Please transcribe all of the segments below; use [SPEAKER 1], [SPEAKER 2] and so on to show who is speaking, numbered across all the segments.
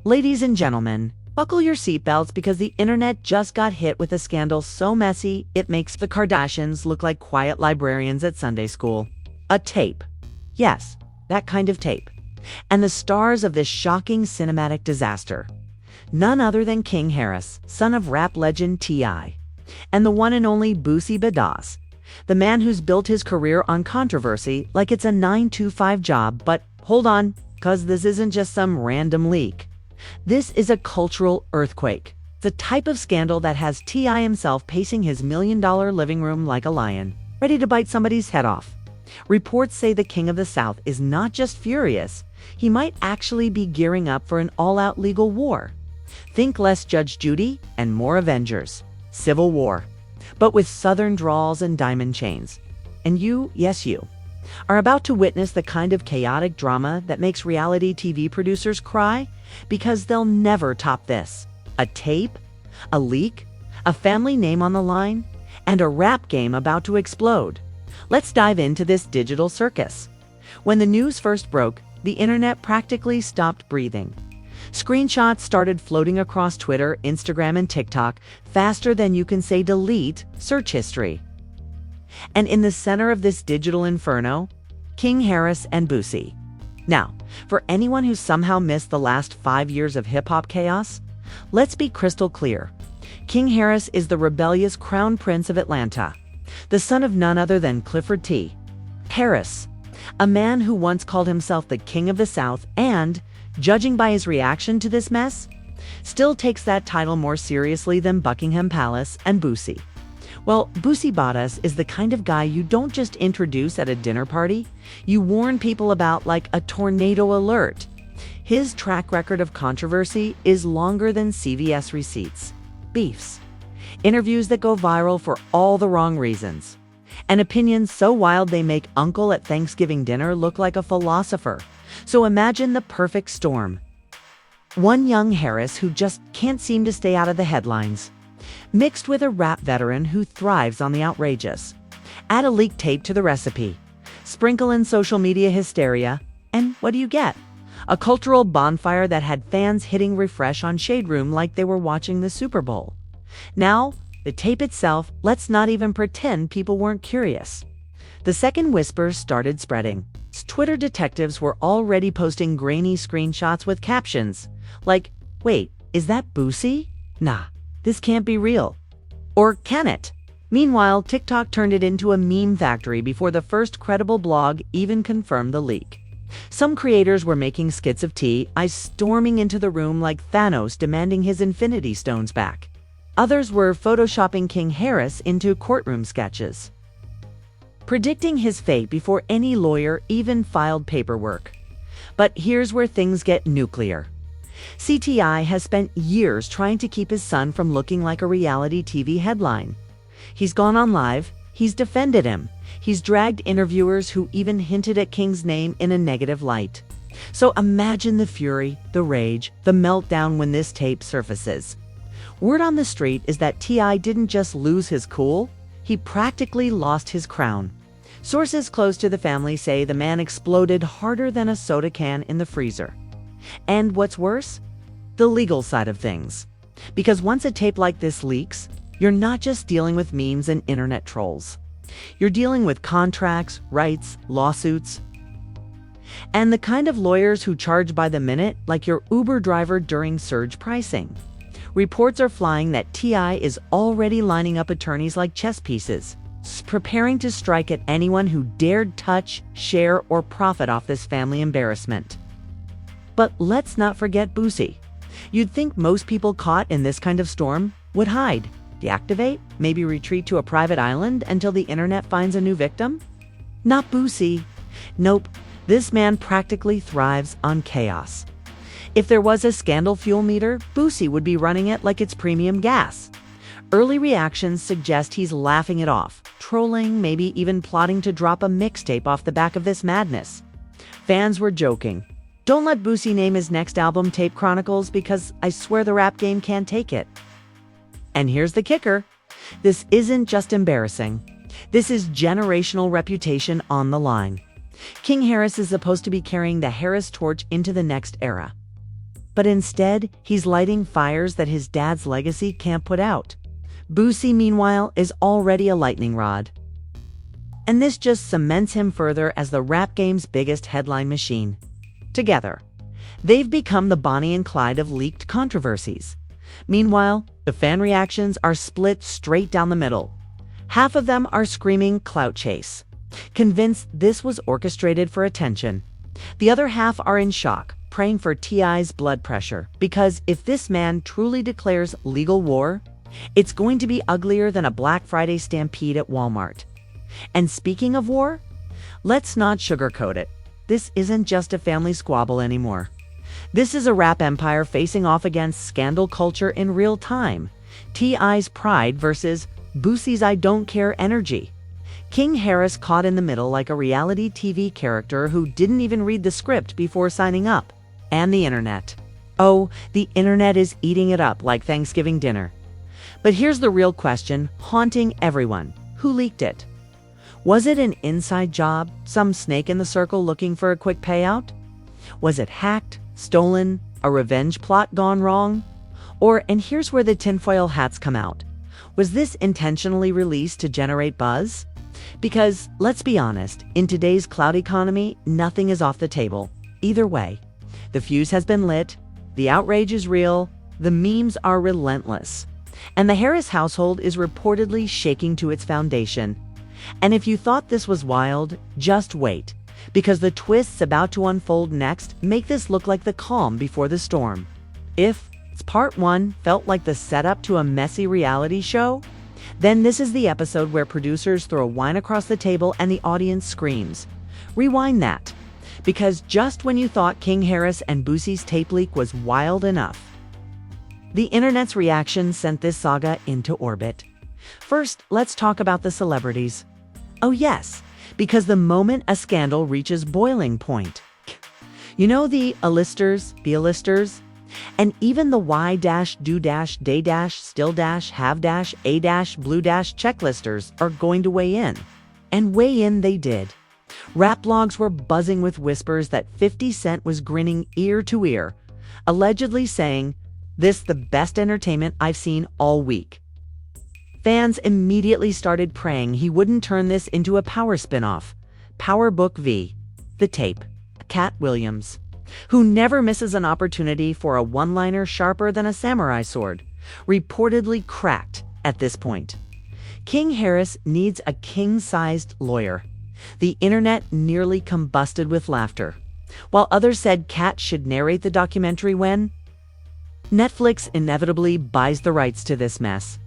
[SPEAKER 1] Ladies and gentlemen, buckle your seatbelts because the internet just got hit with a scandal so messy it makes the Kardashians look like quiet librarians at Sunday school. A tape. Yes, that kind of tape. And the stars of this shocking cinematic disaster. None other than King Harris, son of rap legend T.I., and the one and only Boosie Badass, the man who's built his career on controversy like it's a 9-to-5 job. But hold on, cause this isn't just some random leak. This is a cultural earthquake, the type of scandal that has T.I. himself pacing his million-dollar living room like a lion, ready to bite somebody's head off. Reports say the King of the South is not just furious, he might actually be gearing up for an all-out legal war. Think less Judge Judy and more Avengers. Civil War. But with Southern drawls and diamond chains. And you, yes you, are about to witness the kind of chaotic drama that makes reality TV producers cry because they'll never top this. A tape, a leak, a family name on the line, and a rap game about to explode. Let's dive into this digital circus. When the news first broke, the internet practically stopped breathing. Screenshots started floating across Twitter, Instagram, and TikTok faster than you can say delete search history. And in the center of this digital inferno, King Harris and Boosie. Now, for anyone who somehow missed the last 5 years of hip-hop chaos, let's be crystal clear. King Harris is the rebellious crown prince of Atlanta, the son of none other than Clifford T. Harris, a man who once called himself the King of the South and, judging by his reaction to this mess, still takes that title more seriously than Buckingham Palace and Boosie. Well, Boosie Badass is the kind of guy you don't just introduce at a dinner party, you warn people about like a tornado alert. His track record of controversy is longer than CVS receipts, beefs, interviews that go viral for all the wrong reasons, and opinions so wild they make Uncle at Thanksgiving dinner look like a philosopher. So imagine the perfect storm. One young Harris who just can't seem to stay out of the headlines, mixed with a rap veteran who thrives on the outrageous. Add a leaked tape to the recipe, sprinkle in social media hysteria, and what do you get? A cultural bonfire that had fans hitting refresh on Shade Room like they were watching the Super Bowl. Now, the tape itself, let's not even pretend people weren't curious. The second whispers started spreading. Twitter detectives were already posting grainy screenshots with captions like, "Wait, is that Boosie? Nah, this can't be real." Or can it? Meanwhile, TikTok turned it into a meme factory before the first credible blog even confirmed the leak. Some creators were making skits of T.I. storming into the room like Thanos demanding his Infinity Stones back. Others were photoshopping King Harris into courtroom sketches, predicting his fate before any lawyer even filed paperwork. But here's where things get nuclear. CTI has spent years trying to keep his son from looking like a reality TV headline. He's gone on live, he's defended him, he's dragged interviewers who even hinted at King's name in a negative light. So imagine the fury, the rage, the meltdown when this tape surfaces. Word on the street is that T.I. didn't just lose his cool, he practically lost his crown. Sources close to the family say the man exploded harder than a soda can in the freezer. And what's worse? The legal side of things. Because once a tape like this leaks, you're not just dealing with memes and internet trolls. You're dealing with contracts, rights, lawsuits, and the kind of lawyers who charge by the minute like your Uber driver during surge pricing. Reports are flying that T.I. is already lining up attorneys like chess pieces, preparing to strike at anyone who dared touch, share, or profit off this family embarrassment. But let's not forget Boosie. You'd think most people caught in this kind of storm would hide, deactivate, maybe retreat to a private island until the internet finds a new victim? Not Boosie. Nope, this man practically thrives on chaos. If there was a scandal fuel meter, Boosie would be running it like it's premium gas. Early reactions suggest he's laughing it off, trolling, maybe even plotting to drop a mixtape off the back of this madness. Fans were joking. Don't let Boosie name his next album Tape Chronicles because I swear the rap game can't take it. And here's the kicker. This isn't just embarrassing. This is generational reputation on the line. King Harris is supposed to be carrying the Harris torch into the next era. But instead, he's lighting fires that his dad's legacy can't put out. Boosie, meanwhile, is already a lightning rod. And this just cements him further as the rap game's biggest headline machine. Together, they've become the Bonnie and Clyde of leaked controversies. Meanwhile, the fan reactions are split straight down the middle. Half of them are screaming clout chase, convinced this was orchestrated for attention. The other half are in shock, praying for T.I.'s blood pressure, because if this man truly declares legal war, it's going to be uglier than a Black Friday stampede at Walmart. And speaking of war, let's not sugarcoat it. This isn't just a family squabble anymore. This is a rap empire facing off against scandal culture in real time. T.I.'s pride versus Boosie's I don't care energy. King Harris caught in the middle like a reality TV character who didn't even read the script before signing up. And the internet. Oh, the internet is eating it up like Thanksgiving dinner. But here's the real question haunting everyone. Who leaked it? Was it an inside job, some snake in the circle looking for a quick payout? Was it hacked, stolen, a revenge plot gone wrong? Or, and here's where the tinfoil hats come out, was this intentionally released to generate buzz? Because, let's be honest, in today's cloud economy, nothing is off the table. Either way, the fuse has been lit, the outrage is real, the memes are relentless, and the Harris household is reportedly shaking to its foundation. And if you thought this was wild, just wait, because the twists about to unfold next make this look like the calm before the storm. If part 1 felt like the setup to a messy reality show, then this is the episode where producers throw wine across the table and the audience screams. Rewind that, because just when you thought King Harris and Boosie's tape leak was wild enough, the internet's reaction sent this saga into orbit. First, let's talk about the celebrities. Oh yes, because the moment a scandal reaches boiling point, you know, the A-listers, B-listers, and even the Y-do-still-have-blue-check-listers are going to weigh in. And weigh in they did. Rap blogs were buzzing with whispers that 50 Cent was grinning ear to ear, allegedly saying, "This the best entertainment I've seen all week." Fans immediately started praying he wouldn't turn this into a Power spinoff. Power Book V. The tape. Cat Williams, who never misses an opportunity for a one-liner sharper than a samurai sword, reportedly cracked at this point. King Harris needs a king-sized lawyer. The internet nearly combusted with laughter, while others said Cat should narrate the documentary when Netflix inevitably buys the rights to this mess.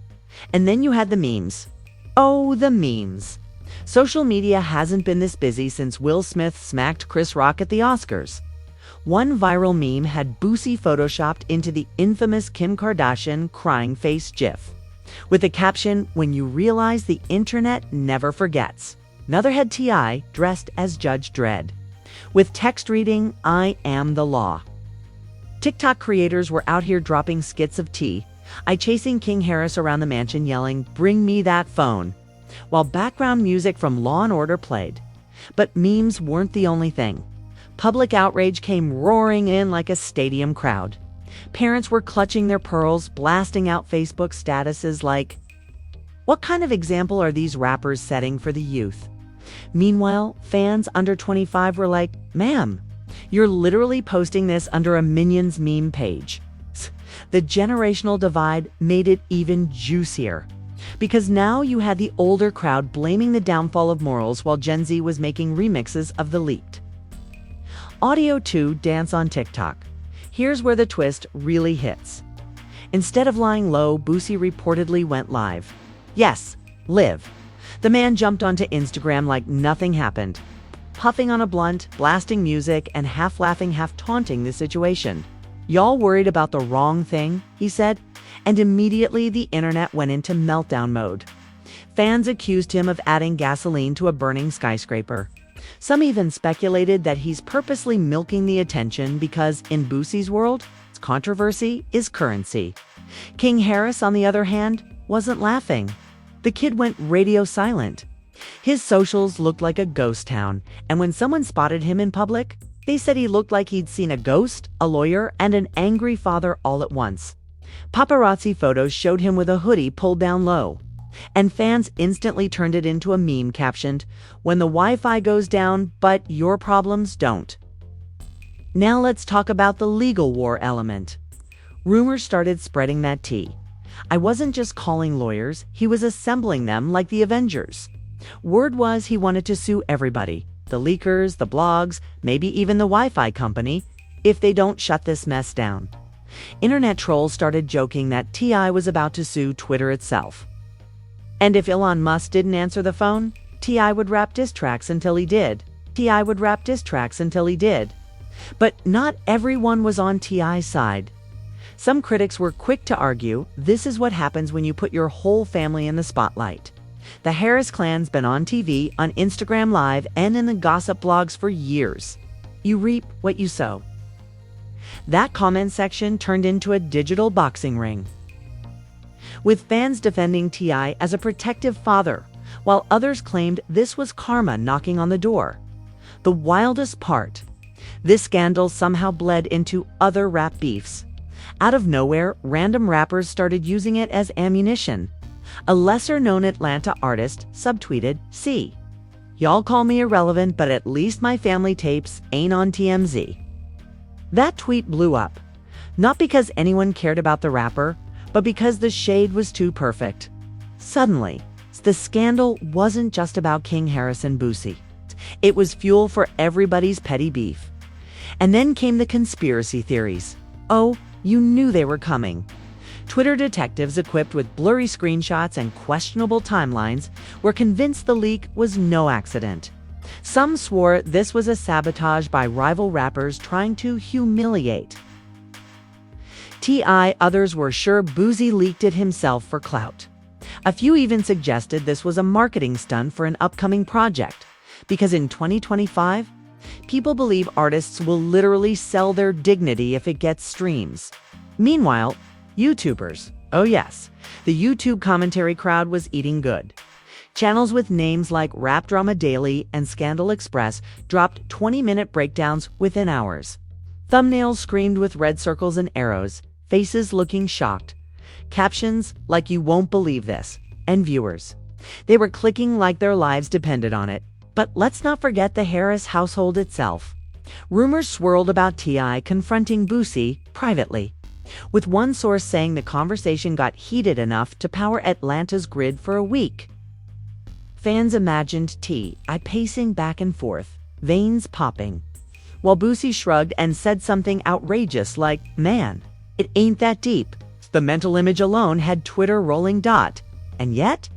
[SPEAKER 1] And then you had the memes. Oh, the memes. Social media hasn't been this busy since Will Smith smacked Chris Rock at the Oscars. One viral meme had Boosie photoshopped into the infamous Kim Kardashian crying face gif, with the caption, "When you realize the internet never forgets." Another had T.I. dressed as Judge Dredd, with text reading, "I am the law." TikTok creators were out here dropping skits of T.I. chasing King Harris around the mansion yelling, "Bring me that phone," while background music from Law & Order played. But memes weren't the only thing. Public outrage came roaring in like a stadium crowd. Parents were clutching their pearls, blasting out Facebook statuses like, "What kind of example are these rappers setting for the youth?" Meanwhile, fans under 25 were like, "Ma'am, you're literally posting this under a Minions meme page." The generational divide made it even juicier, because now you had the older crowd blaming the downfall of morals while Gen Z was making remixes of the leaked audio to dance on TikTok. Here's where the twist really hits. Instead of lying low, Boosie reportedly went live. Yes, live. The man jumped onto Instagram like nothing happened, puffing on a blunt, blasting music, and half laughing, half taunting the situation. "Y'all worried about the wrong thing," he said, and immediately the internet went into meltdown mode. Fans accused him of adding gasoline to a burning skyscraper. Some even speculated that he's purposely milking the attention because, in Boosie's world, controversy is currency. King Harris, on the other hand, wasn't laughing. The kid went radio silent. His socials looked like a ghost town, and when someone spotted him in public, They said he looked like he'd seen a ghost, a lawyer, and an angry father all at once. Paparazzi photos showed him with a hoodie pulled down low, and fans instantly turned it into a meme captioned, "When the Wi-Fi goes down, but your problems don't." Now let's talk about the legal war element. Rumors started spreading that tea. I wasn't just calling lawyers, he was assembling them like the Avengers. Word was he wanted to sue everybody, the leakers, the blogs, maybe even the Wi-Fi company, if they don't shut this mess down. Internet trolls started joking that T.I. was about to sue Twitter itself. And if Elon Musk didn't answer the phone, T.I. would rap diss tracks until he did. T.I. would rap diss tracks until he did. But not everyone was on T.I.'s side. Some critics were quick to argue this is what happens when you put your whole family in the spotlight. The Harris clan's been on TV, on Instagram Live, and in the gossip blogs for years. You reap what you sow. That comment section turned into a digital boxing ring, with fans defending T.I. as a protective father, while others claimed this was karma knocking on the door. The wildest part, this scandal somehow bled into other rap beefs. Out of nowhere, random rappers started using it as ammunition. A lesser-known Atlanta artist subtweeted, "See, y'all call me irrelevant, but at least my family tapes ain't on TMZ." That tweet blew up, not because anyone cared about the rapper, but because the shade was too perfect. Suddenly, the scandal wasn't just about King Harris and Boosie. It was fuel for everybody's petty beef. And then came the conspiracy theories. Oh, you knew they were coming. Twitter detectives equipped with blurry screenshots and questionable timelines were convinced the leak was no accident. Some swore this was a sabotage by rival rappers trying to humiliate T.I. Others were sure Boosie leaked it himself for clout. A few even suggested this was a marketing stunt for an upcoming project, because in 2025, people believe artists will literally sell their dignity if it gets streams. Meanwhile, YouTubers, oh yes, the YouTube commentary crowd was eating good. Channels with names like Rap Drama Daily and Scandal Express dropped 20-minute breakdowns within hours. Thumbnails screamed with red circles and arrows, faces looking shocked. Captions like "You won't believe this," and viewers, they were clicking like their lives depended on it. But let's not forget the Harris household itself. Rumors swirled about T.I. confronting Boosie privately, with one source saying the conversation got heated enough to power Atlanta's grid for a week. Fans imagined T.I. pacing back and forth, veins popping, while Boosie shrugged and said something outrageous like, "Man, it ain't that deep." The mental image alone had Twitter rolling dot. And yet,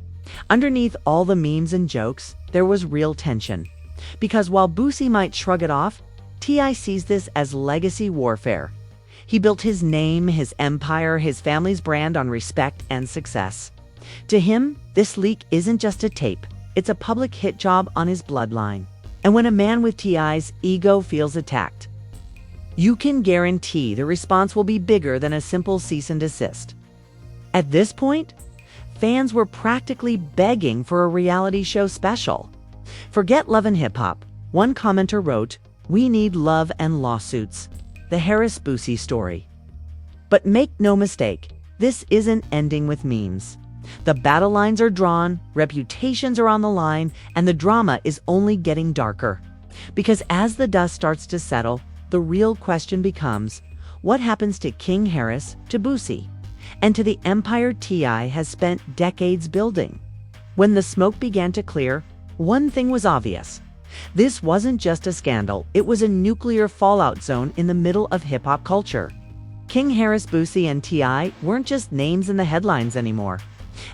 [SPEAKER 1] underneath all the memes and jokes, there was real tension. Because while Boosie might shrug it off, T.I. sees this as legacy warfare. He built his name, his empire, his family's brand on respect and success. To him, this leak isn't just a tape. It's a public hit job on his bloodline. And when a man with T.I.'s ego feels attacked, you can guarantee the response will be bigger than a simple cease and desist. At this point, fans were practically begging for a reality show special. Forget Love and Hip Hop. One commenter wrote, "We need love and lawsuits. The Harris Boosie story." But make no mistake, this isn't ending with memes. The battle lines are drawn, reputations are on the line, and the drama is only getting darker. Because as the dust starts to settle, the real question becomes, what happens to King Harris, to Boosie, and to the empire T.I. has spent decades building? When the smoke began to clear, one thing was obvious. This wasn't just a scandal, it was a nuclear fallout zone in the middle of hip-hop culture. King Harris Boosie and T.I. weren't just names in the headlines anymore.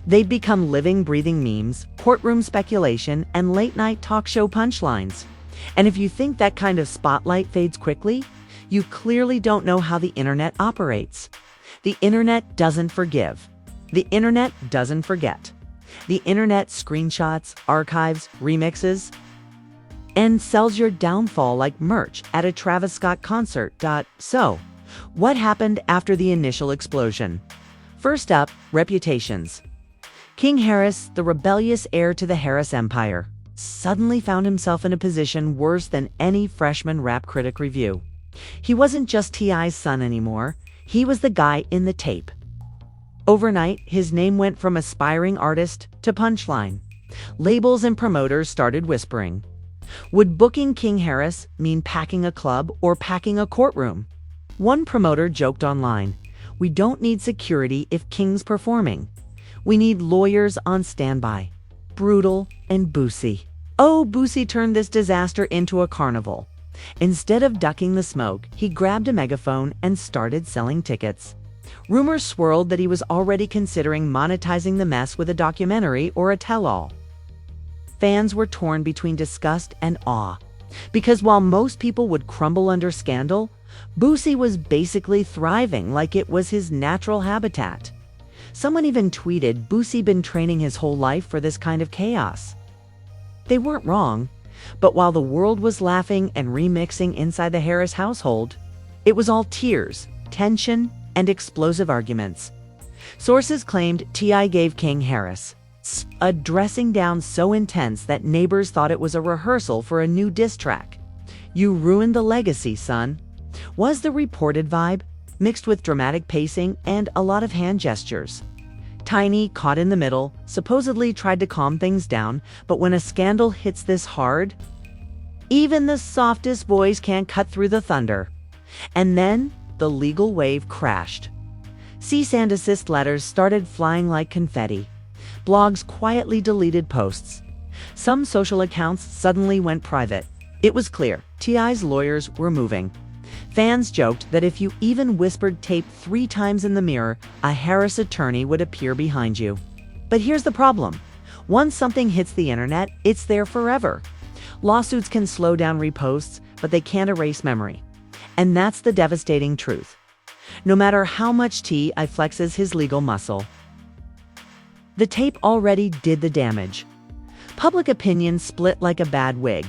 [SPEAKER 1] They'd become living, breathing memes, courtroom speculation, and late-night talk show punchlines. And if you think that kind of spotlight fades quickly, you clearly don't know how the internet operates. The internet doesn't forgive. The internet doesn't forget. The internet screenshots, archives, remixes, and sells your downfall like merch at a Travis Scott concert. So, what happened after the initial explosion? First up, reputations. King Harris, the rebellious heir to the Harris Empire. suddenly found himself in a position worse than any freshman rap critic review. He wasn't just T.I.'s son anymore, he was the guy in the tape. Overnight, his name went from aspiring artist to punchline. Labels and promoters started whispering. Would booking King Harris mean packing a club or packing a courtroom? One promoter joked online, "We don't need security if King's performing. We need lawyers on standby." Brutal and Boosie. Oh, Boosie turned this disaster into a carnival. Instead of ducking the smoke, he grabbed a megaphone and started selling tickets. Rumors swirled that he was already considering monetizing the mess with a documentary or a tell-all. Fans were torn between disgust and awe, because while most people would crumble under scandal, Boosie was basically thriving like it was his natural habitat. Someone even tweeted, "Boosie been training his whole life for this kind of chaos." They weren't wrong, but while the world was laughing and remixing inside the Harris household, it was all tears, tension, and explosive arguments. Sources claimed T.I. gave King Harris a dressing down so intense that neighbors thought it was a rehearsal for a new diss track. "You ruined the legacy, son," was the reported vibe, mixed with dramatic pacing and a lot of hand gestures. Tiny, caught in the middle, supposedly tried to calm things down, but when a scandal hits this hard, even the softest voice can't cut through the thunder. And then the legal wave crashed. Cease and desist letters started flying like confetti. Blogs quietly deleted posts. Some social accounts suddenly went private. It was clear T.I.'s lawyers were moving. Fans joked that if you even whispered tape 3 times in the mirror, a Harris attorney would appear behind you. But here's the problem. Once something hits the internet, it's there forever. Lawsuits can slow down reposts, but they can't erase memory. And that's the devastating truth. No matter how much T.I. flexes his legal muscle, the tape already did the damage. Public opinion split like a bad wig.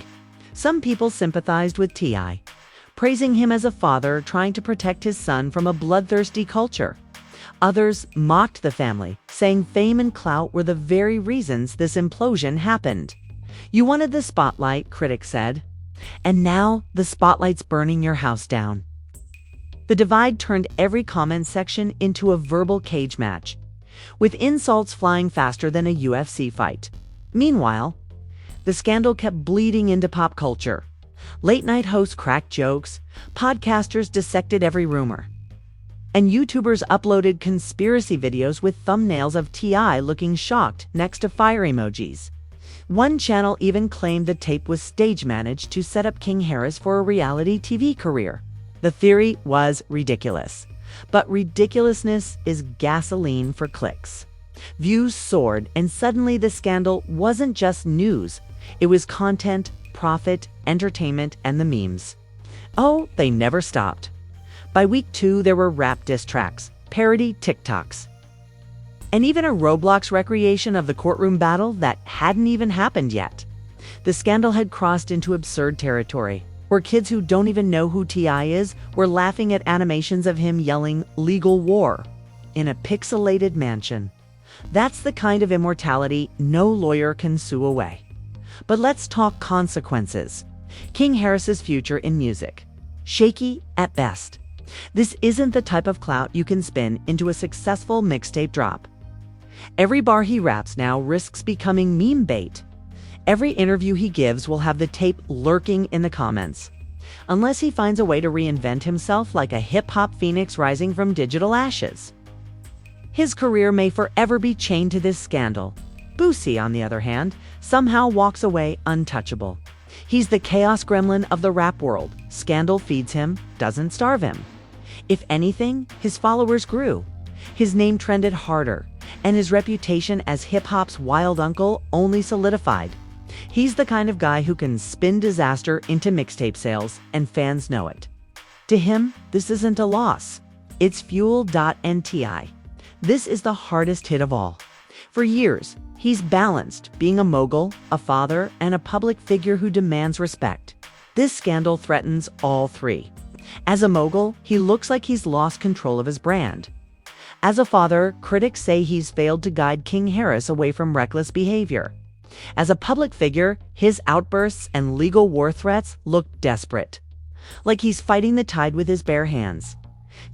[SPEAKER 1] Some people sympathized with T.I., praising him as a father trying to protect his son from a bloodthirsty culture. Others mocked the family, saying fame and clout were the very reasons this implosion happened. "You wanted the spotlight," critics said, "and now the spotlight's burning your house down." The divide turned every comment section into a verbal cage match, with insults flying faster than a UFC fight. Meanwhile, the scandal kept bleeding into pop culture. Late-night hosts cracked jokes, podcasters dissected every rumor, and YouTubers uploaded conspiracy videos with thumbnails of T.I. looking shocked next to fire emojis. One channel even claimed the tape was stage-managed to set up King Harris for a reality TV career. The theory was ridiculous, but ridiculousness is gasoline for clicks. Views soared, and suddenly the scandal wasn't just news. It was content, profit, entertainment, and the memes. Oh, they never stopped. By week 2, there were rap diss tracks, parody TikToks, and even a Roblox recreation of the courtroom battle that hadn't even happened yet. The scandal had crossed into absurd territory, where kids who don't even know who T.I. is were laughing at animations of him yelling "legal war" in a pixelated mansion. That's the kind of immortality no lawyer can sue away. But let's talk consequences. King Harris's future in music. Shaky at best. This isn't the type of clout you can spin into a successful mixtape drop. Every bar he raps now risks becoming meme bait. Every interview he gives will have the tape lurking in the comments, unless he finds a way to reinvent himself like a hip-hop phoenix rising from digital ashes. His career may forever be chained to this scandal. Boosie, on the other hand, somehow walks away untouchable. He's the chaos gremlin of the rap world. Scandal feeds him, doesn't starve him. If anything, his followers grew. His name trended harder, and his reputation as hip-hop's wild uncle only solidified. He's the kind of guy who can spin disaster into mixtape sales, and fans know it. To him, this isn't a loss. It's fuel. And T.I. This is the hardest hit of all. For years, he's balanced being a mogul, a father, and a public figure who demands respect. This scandal threatens all three. As a mogul, he looks like he's lost control of his brand. As a father, critics say he's failed to guide King Harris away from reckless behavior. As a public figure, his outbursts and legal war threats look desperate, like he's fighting the tide with his bare hands.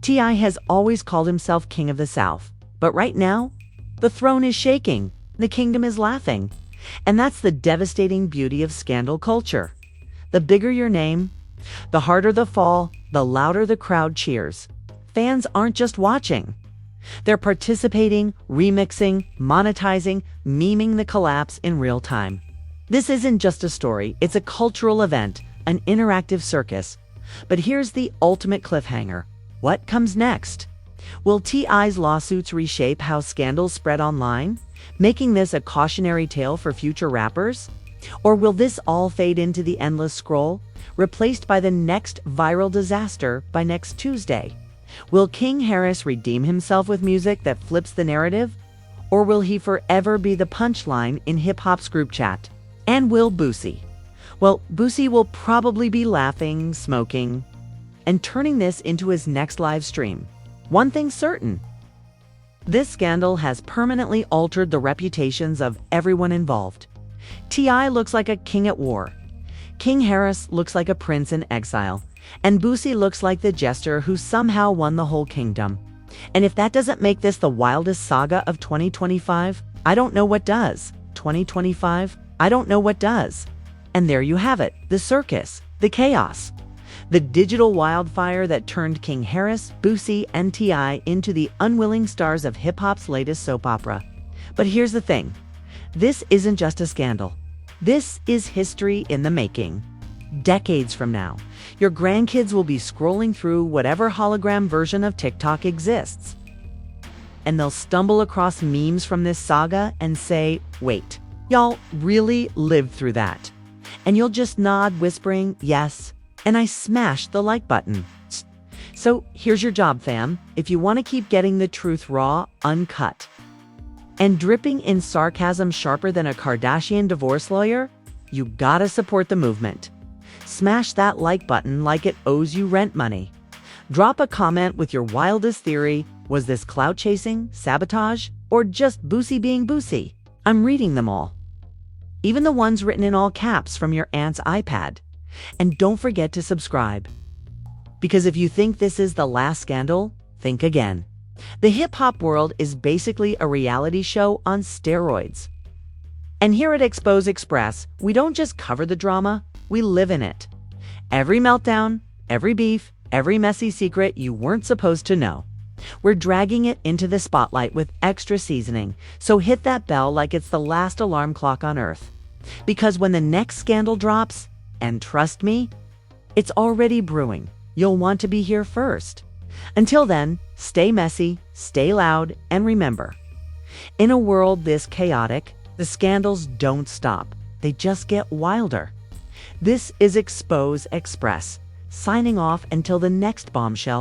[SPEAKER 1] T.I. has always called himself King of the South, but right now, the throne is shaking, the kingdom is laughing. And that's the devastating beauty of scandal culture. The bigger your name, the harder the fall, the louder the crowd cheers. Fans aren't just watching. They're participating, remixing, monetizing, memeing the collapse in real time. This isn't just a story, it's a cultural event, an interactive circus. But here's the ultimate cliffhanger. What comes next? Will T.I.'s lawsuits reshape how scandals spread online, making this a cautionary tale for future rappers? Or will this all fade into the endless scroll, replaced by the next viral disaster by next Tuesday? Will King Harris redeem himself with music that flips the narrative? Or will he forever be the punchline in hip-hop's group chat? And will Boosie? Well, Boosie will probably be laughing, smoking, and turning this into his next live stream. One thing's certain. This scandal has permanently altered the reputations of everyone involved. T.I. looks like a king at war. King Harris looks like a prince in exile. And Boosie looks like the jester who somehow won the whole kingdom. And if that doesn't make this the wildest saga of 2025, I don't know what does. 2025, I don't know what does. And there you have it, the circus, the chaos. The digital wildfire that turned King Harris, Boosie, and T.I. into the unwilling stars of hip-hop's latest soap opera. But here's the thing. This isn't just a scandal. This is history in the making. Decades from now, your grandkids will be scrolling through whatever hologram version of TikTok exists. And they'll stumble across memes from this saga and say, wait, y'all really lived through that. And you'll just nod, whispering, yes, and I smashed the like button. So here's your job, fam. If you want to keep getting the truth raw, uncut, and dripping in sarcasm sharper than a Kardashian divorce lawyer, you gotta support the movement. Smash that like button like it owes you rent money. Drop a comment with your wildest theory. Was this clout chasing, sabotage, or just Boosie being Boosie? I'm reading them all. Even the ones written in all caps from your aunt's iPad. And don't forget to subscribe. Because if you think this is the last scandal, think again. The hip-hop world is basically a reality show on steroids. And here at Expose Express, we don't just cover the drama, we live in it. Every meltdown, every beef, every messy secret you weren't supposed to know. We're dragging it into the spotlight with extra seasoning, so hit that bell like it's the last alarm clock on Earth. Because when the next scandal drops, and trust me, it's already brewing, you'll want to be here first. Until then, stay messy, stay loud, and remember, in a world this chaotic, the scandals don't stop. They just get wilder. This is Expose Express, signing off until the next bombshell